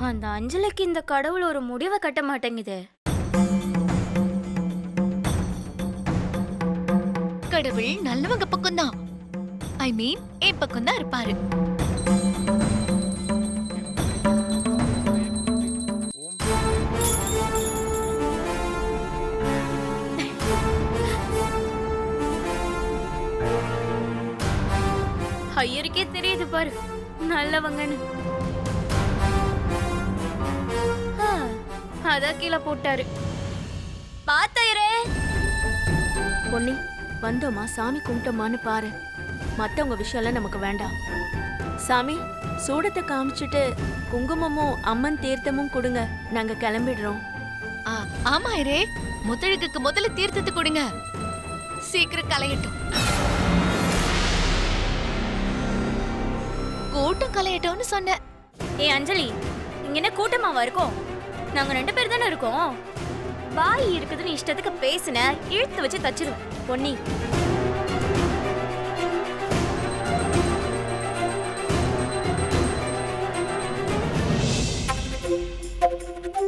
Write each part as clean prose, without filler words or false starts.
அந்த அஞ்சலிக்கு இந்த கடவுள் ஒரு முடிவை கட்ட மாட்டேங்குது. கடவுள் நல்லவங்க பக்கம்தான். ஐ மீன் என் பக்கம் தான் இருப்பாரு. ஐயருக்கே தெரியுது பாரு நல்லவங்கன்னு. அதான் கீழே போட்டாரு. பாத்தயரே பொன்னி, வந்தோமா சாமி கும்பிட்டோமான்னு பாரு. மத்தவங்க விஷயம்லாம் நமக்கு வேண்டாம். சாமி, சூடத்தை காமிச்சிட்டு குங்குமமும் அம்மன் தீர்த்தமும் கொடுங்க, நாங்க கிளம்பிடுறோம். ஆமா ஐயரே, முத்தழகுக்கு முதல்ல தீர்த்தத்தை கொடுங்க, சீக்கிரம் கலையட்டும். கூட்டம் கலையட்டோம்னு சொன்ன. ஏ அஞ்சலி, இங்க என்ன கூட்டமாவா இருக்கோம்? நாங்க 2 பேர் தானே இருக்கோம். வாய் இருக்குதுன்னு இஷ்டத்துக்கு பேசுன, இழுத்து வச்சு தச்சிருவேன். பொன்னி,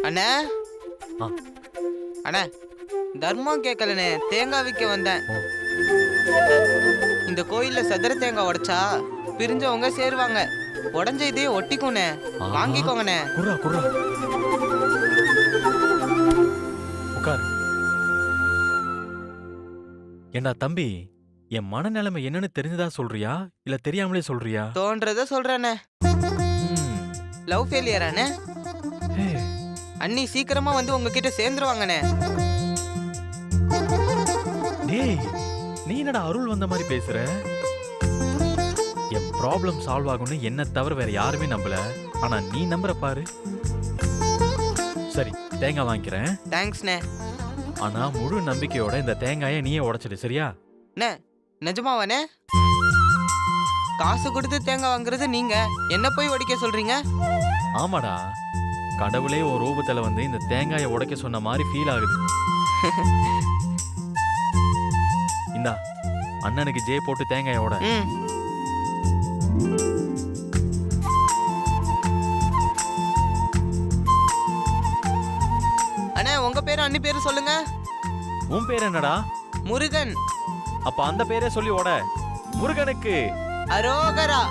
அண்ணா அண்ணா, தர்மம் கேட்கலண்ணே, தேங்காய் விற்க வந்தேன். இந்த கோயில்ல சதுர தேங்காய் உடைச்சா பிரிஞ்சவங்க சேருவாங்க. உடஞ்ச இதையே ஒட்டிக்கும்ண்ணே, வாங்கிக்கோங்கண்ணே. குர்ரா குர்ரா, உட்காரு. என்ன தம்பி, என் மனநிலைமை என்னன்னு தெரிஞ்சதா சொல்றியா இல்ல தெரியாமலே சொல்றியா? தோன்றத சொல்றேண்ணே. லவ் ஃபெயிலியராண்ணே. அண்ணி சீக்கிரமா வந்து உங்ககிட்ட சேர்ந்துருவாங்கண்ணே. டேய், நீ என்னடா அருள் வந்த மாதிரி பேசுற? என் ப்ராப்ளம் சால்வ் ஆகும்னு என்ன தவிர வேற யாருமே நம்பல. ஆனா நீ நம்புற பாரு. சரி, தேங்காய் வாங்கிக்கிறேன். தேங்க்ஸ்ண்ணே. ஆனா முழு நம்பிக்கையோட இந்த தேங்காயை நீயே உடைச்சிடு, சரியா? அண்ணே, நிஜமாவாண்ணே? காசு கொடுத்து தேங்காய் வாங்குறது நீங்க, என்ன போய் உடைக்க சொல்றீங்க? ஆமாடா, கடவுளே ஒரு ரூபத்துல வந்து இந்த தேங்காயை உடைக்க சொன்ன மாதிரி ஃபீல் ஆகுது. இந்தா, அண்ணனுக்கு ஜே போட்டு தேங்காயோட. அண்ணே, உங்க பேரு அண்ணி பேரு சொல்லுங்க. உன் பேர் என்னடா? முருகன். அப்ப அந்த பேரே சொல்லி ஓட. முருகனுக்கு அரோகரா.